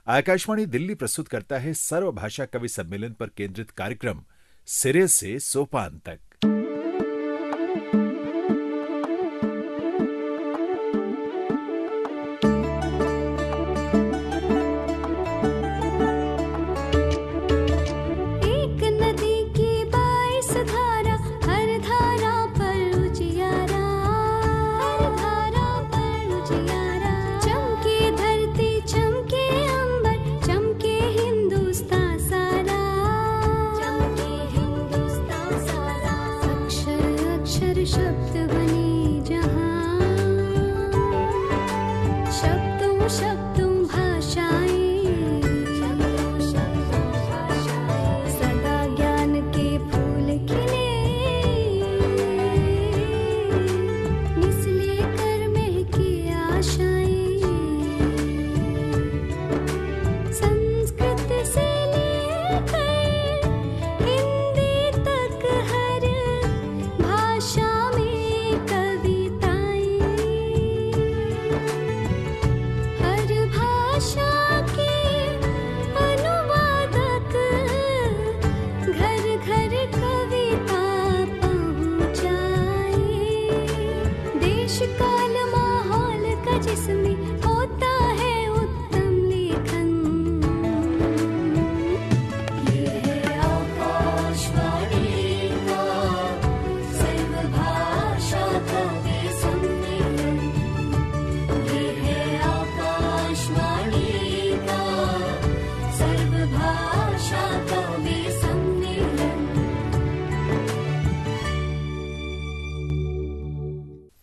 आकाशवाणी दिल्ली प्रस्तुत करता है सर्वभाषा कवि सम्मेलन पर केंद्रित कार्यक्रम सिरे से सोपान तक।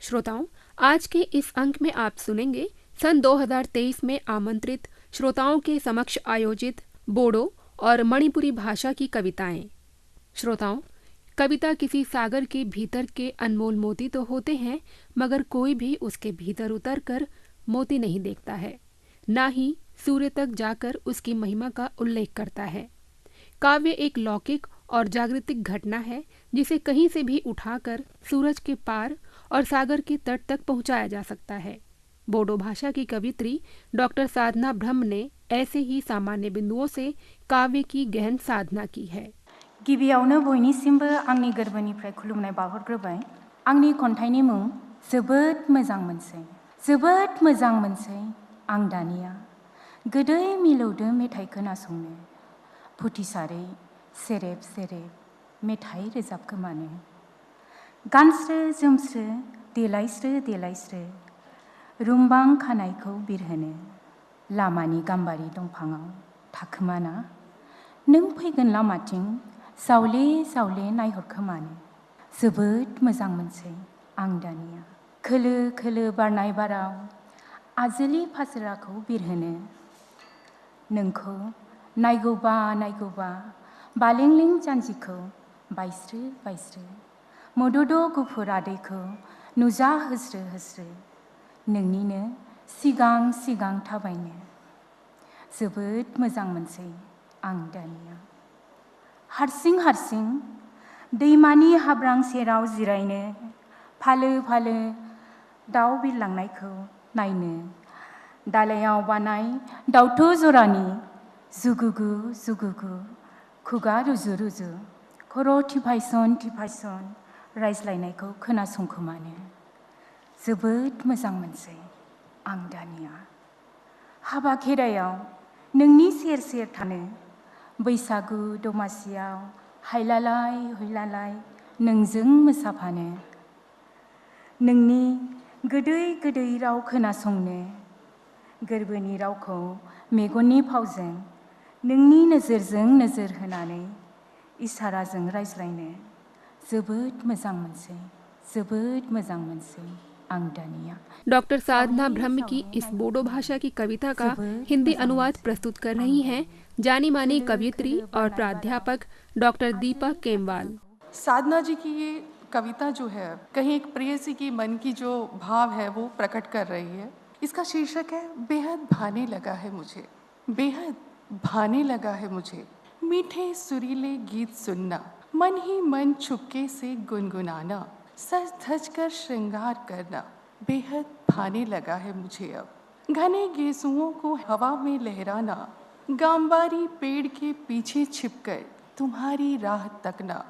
श्रोताओं, आज के इस अंक में आप सुनेंगे सन 2023 में आमंत्रित श्रोताओं के समक्ष आयोजित बोडो और मणिपुरी भाषा की कविताएं। श्रोताओं, कविता किसी सागर के भीतर के अनमोल मोती तो होते हैं, मगर कोई भी उसके भीतर उतरकर मोती नहीं देखता है, ना ही सूर्य तक जाकर उसकी महिमा का उल्लेख करता है। काव्य एक लौकिक और जागृतिक घटना है जिसे कहीं से भी उठाकर सूरज के पार और सागर के तट तक पहुंचाया जा सकता है। बोडो भाषा की कवित्री डॉक्टर साधना ब्रह्म ने ऐसे ही सामान्य बिंदुओं से काव्य की गहन साधना की है। गिबियावनो बयनिसिमबो आंनि गोरबोनिफ्राय खुलुमनाय बावहरग्रोबाय। आंनि खन्थाइनि मुं जोबोद मोजां मोनसै आं दानिया गोदै मिलौदो मेथाइ खोनासंनो फुथिसारै सेरेब सेरेब मेथाइ रोजाबखोमानो गानस्रो जोमस्रो देलायस्रो रुमबां खानायखौ बिरहोनो लामानि गाम्बारि दंफाङाव थाखोमाना नों फैगोन लामाथिं जावले जावले नायहरखोमानो जोबोद मोजां मोनसै आं दानिया खोलो खोलो बारनाय बाराव आजोलि फासोराखौ बिरहोनो नोंखौ नायगौबा बालेंलें जानजिखौ बायस्रो मोदोद' गुफुर आदैखौ नुजा होस्रो नोंनिनो सिगां थाबायनो जोबोद मोजां मोनसै आं दानिया हारसिं दैमानि हाब्रां सेराव जिरायनो फालो दाउ बिरलांनायखौ नायनो दालायाव बानाय दाउथु जरानि जुगुगु खुगा रुजु खर' थिफायसन रायज्लायनायखौ खोनासंखोमानो जोबोद मोजां मोनसै आं दानिया हाबा खेरायाव नोंनि सेर थानो बैसागु दमासियाव हायलालाय हुइलालाय नोंजों मोसाफानो नोंनि गोदै राव खोनासंनो गोरबोनि रावखौ मेगननि फावजों नोंनि नोजोरजों नोजोर होनानै इसाराजों रायज्लायनो जोबोद मोजां मोनसै आं दानिया। डॉक्टर साधना ब्रह्म की इस बोडो भाषा की कविता का हिंदी अनुवाद प्रस्तुत कर रही हैं जानी मानी कवियत्री और प्राध्यापक डॉक्टर दीपा केमवाल। साधना जी की ये कविता जो है कहीं एक प्रेयसी की मन की जो भाव है वो प्रकट कर रही है। इसका शीर्षक है बेहद भाने लगा है मुझे मीठे सुरीले गीत सुनना मन ही मन चुपके से गुनगुनाना सज धज कर श्रृंगार करना बेहद भाने लगा है मुझे अब घने गेसुओं को हवा में लहराना, गांबारी पेड़ के पीछे छिपकर तुम्हारी राह तकना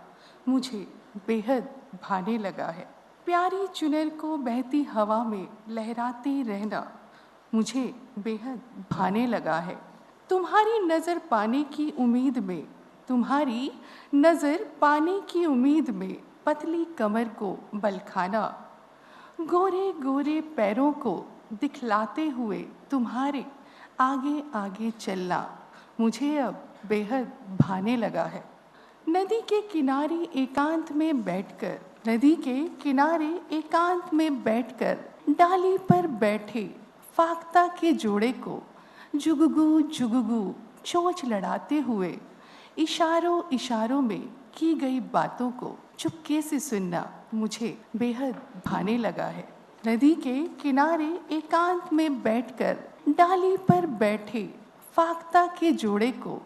मुझे बेहद भाने लगा है। प्यारी चुनर को बहती हवा में लहराते रहना मुझे बेहद भाने लगा है। तुम्हारी नज़र पाने की उम्मीद में, तुम्हारी नज़र पाने की उम्मीद में पतली कमर को बल खाना, गोरे गोरे पैरों को दिखलाते हुए तुम्हारे आगे आगे चलना मुझे अब बेहद भाने लगा है। नदी के किनारे एकांत में बैठकर, नदी के किनारे एकांत में बैठकर डाली पर बैठे फाख्ता के जोड़े को जुगुगु जुगुगु चोंच लड़ाते हुए इशारों इशारों में की गई बातों को चुपके से सुनना मुझे बेहद भाने लगा है। नदी के किनारे एकांत में बैठकर डाली पर बैठे फाख्ता के जोड़े को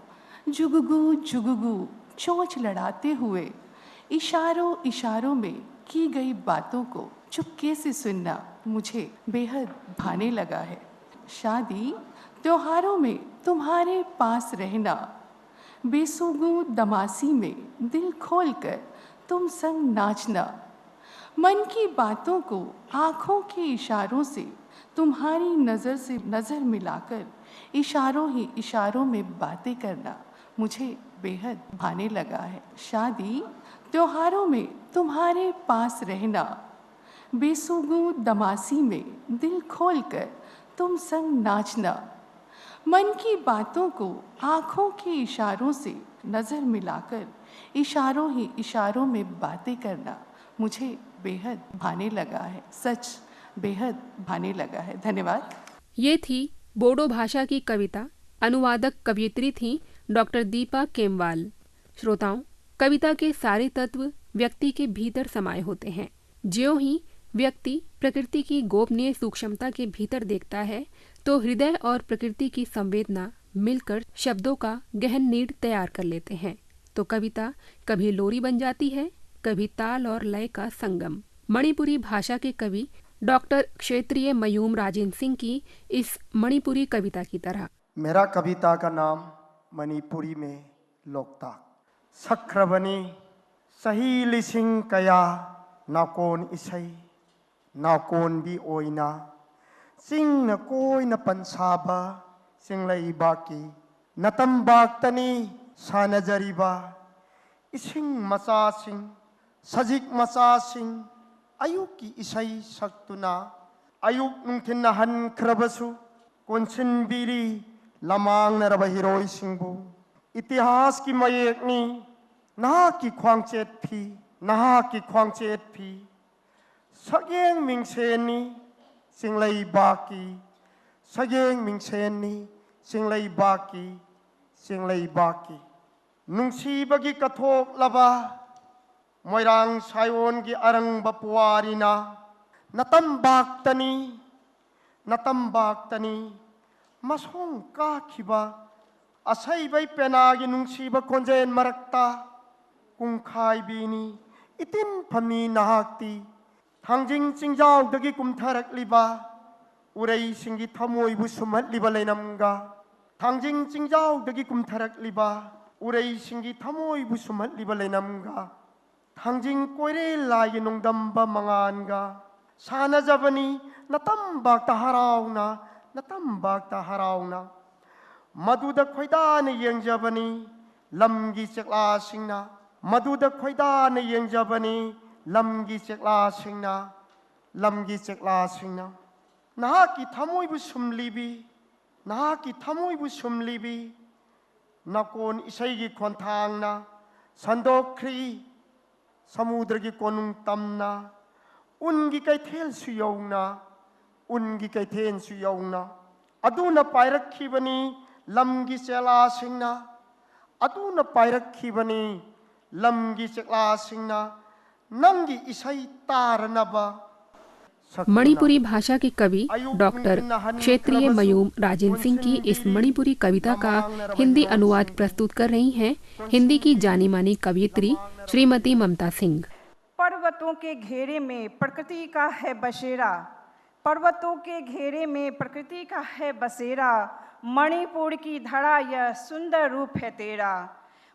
जुगुगु जुगुगु चोंच लड़ाते हुए इशारों इशारों में की गई बातों को चुपके से सुनना मुझे बेहद भाने लगा है। शादी त्योहारों में तुम्हारे पास रहना, बेसुगु दमासी में दिल खोलकर तुम संग नाचना, मन की बातों को आँखों के इशारों से तुम्हारी नज़र से नज़र मिलाकर इशारों ही इशारों में बातें करना मुझे बेहद भाने लगा है। शादी त्योहारों में तुम्हारे पास रहना, बेसुगु दमासी में दिल खोलकर तुम संग नाचना, मन की बातों को आँखों के इशारों से नज़र मिलाकर इशारों ही इशारों में बातें करना मुझे बेहद भाने लगा है। सच बेहद भाने लगा है। धन्यवाद। ये थी बोडो भाषा की कविता। अनुवादक कवयित्री थी डॉक्टर दीपा केमवाल। श्रोताओं, कविता के सारे तत्व व्यक्ति के भीतर समाये होते हैं। ज्यों ही व्यक्ति प्रकृति की गोपनीय सूक्ष्मता के भीतर देखता है तो हृदय और प्रकृति की संवेदना मिलकर शब्दों का गहन नीड़ तैयार कर लेते हैं। तो कविता कभी लोरी बन जाती है, कभी ताल और लय का संगम। मणिपुरी भाषा के कवि डॉक्टर क्षेत्रीय मयूम राजेंद्र सिंह की इस मणिपुरी कविता की तरह। मेरा कविता का नाम मणिपुरी में लोकताक। सख्रबनी सही लिसिंग कया नाकोन इसई नाकोन भी ओइना सिंग न कोई न पंसाबा सिंगलई बाकी नतम बागतनी सानजरीबा इसिंग मचा सिंह सजिक मचा सिंह अयुक की इसई सक्तुना अयुक नुंथिन हनख्रबसु कोनसिनबिरी लमांग नरबा हिरोई सिंबु इतिहास की मयेकनी नहा की ख्वांगचेत फी नहा की ख्वांगचेत फी सगेंग मिंगसेनी सिंगलई बाकी सगेंग मिंगसेनी सिंगलई बाकी सिंगलई बाकी नुंसीबगी कथोक लबा मोइरांग सायोन की अरंग बपुआरिना नतम बागतनी मसोंग काखिबा असैबै पेनागी नुंसीबा खोंजेन मरक्ता कुंखाइबीनी इतिन फमी नहाक्ती थांजिंग चिंजाउदगी कुमथरकलिबा उरई सिंगी थमोइबु सुमहतलिबा लेनमगा थांजिंग चिंजाउदगी कुमथरकलिबा उरई सिंगी थमोइबु सुमहतलिबा लेनमगा थांजिंग कोइरे लाइ नोंदम्बा मंगानगा सानजबनी नतम्बाक्ता हराउना मधुद खोइदान येंजबनी लमगी चेक्लासिंगना मधुद खोइदान येंजबनी लमगी चेक्लासिंगना नहाकी थमोइबु सुमलिबी नकोन इसैगी खोंथांगना संदोख्री समुद्र की कोनुंग तमना उनगी कैथेल सुयौना अदुना पायरखिबनी लमगी चेलासिंगना अदुना पायरखिबनी लमगी चेलासिंगना नंगी इसै तारनबा। मणिपुरी भाषा के कवि डॉक्टर क्षेत्रीय मयूम राजेंद्र सिंह की इस मणिपुरी कविता का हिंदी अनुवाद प्रस्तुत कर रही हैं हिंदी की जानी मानी कवयित्री श्रीमती ममता सिंह। पर्वतों के घेरे में प्रकृति का है बसेरा, पर्वतों के घेरे में प्रकृति का है बसेरा, मणिपुर की धरा यह सुंदर रूप है तेरा।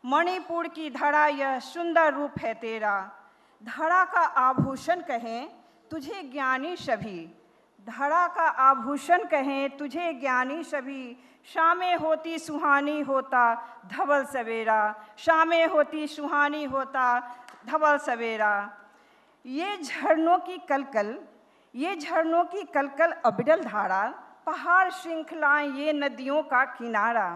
मणिपुर की धरा यह सुंदर रूप है तेरा। धरा का आभूषण कहें तुझे ज्ञानी सभी, धरा का आभूषण कहें तुझे ज्ञानी सभी। शामें होती सुहानी होता धवल सवेरा, शामें होती सुहानी होता धवल सवेरा। ये झरनों की कलकल, ये झरनों की कलकल अविरल धारा, पहाड़ श्रृंखलाएं ये नदियों का किनारा।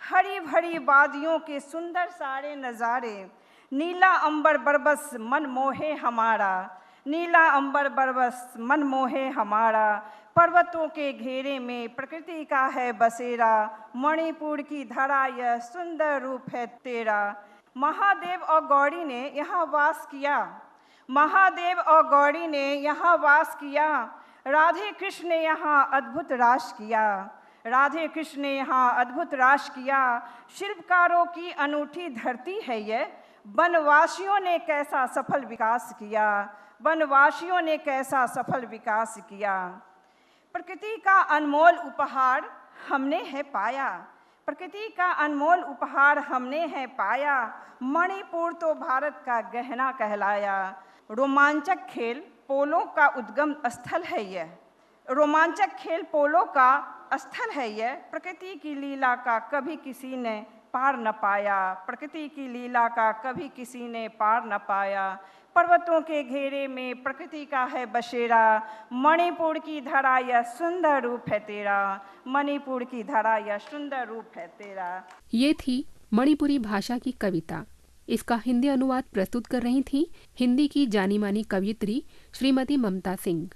हरी भरी वादियों के सुंदर सारे नज़ारे, नीला अंबर बरबस मन मोहे हमारा, नीला अंबर बरबस मन मोहे हमारा। पर्वतों के घेरे में प्रकृति का है बसेरा, मणिपुर की धरा यह सुंदर रूप है तेरा। महादेव और गौरी ने यहाँ वास किया, महादेव और गौरी ने यहाँ वास किया। राधे कृष्ण ने यहाँ अद्भुत रास किया, राधे कृष्ण ने यहाँ अद्भुत रास किया। शिल्पकारों की अनूठी धरती है यह, वनवासियों ने कैसा सफल विकास किया, वनवासियों ने कैसा सफल विकास किया। प्रकृति का अनमोल उपहार हमने है पाया, प्रकृति का अनमोल उपहार हमने है पाया। मणिपुर तो भारत का गहना कहलाया। रोमांचक खेल पोलो का उद्गम स्थल है यह, रोमांचक खेल पोलो का स्थल है यह। प्रकृति की लीला का कभी किसी ने पार न पाया, प्रकृति की लीला का कभी किसी ने पार न पाया। पर्वतों के घेरे में प्रकृति का है बसेरा, मणिपुर की धरा यह सुंदर रूप है तेरा, मणिपुर की धरा यह सुंदर रूप है तेरा। ये थी मणिपुरी भाषा की कविता। इसका हिंदी अनुवाद प्रस्तुत कर रही थी हिंदी की जानी मानी कवयित्री श्रीमती ममता सिंह।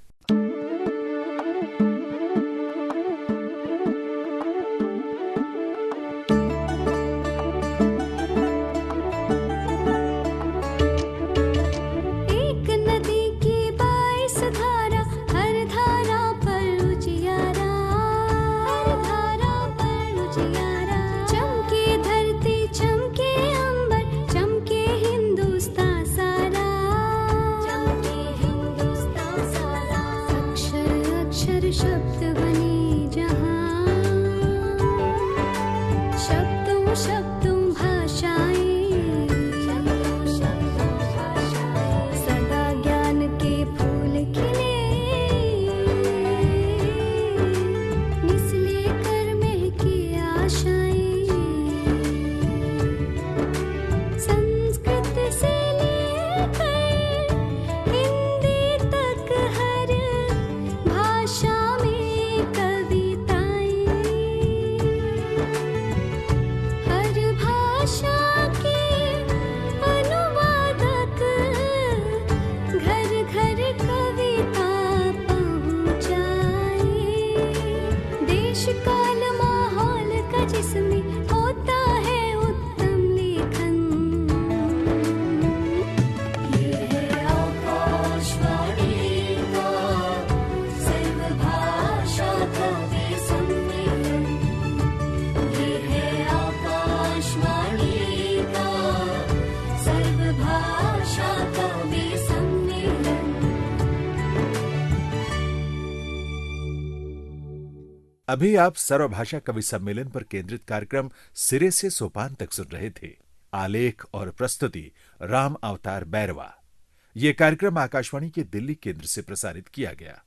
अभी आप सर्वभाषा कवि सम्मेलन पर केंद्रित कार्यक्रम सिरे से सोपान तक सुन रहे थे। आलेख और प्रस्तुति राम अवतार बैरवा। यह कार्यक्रम आकाशवाणी के दिल्ली केंद्र से प्रसारित किया गया।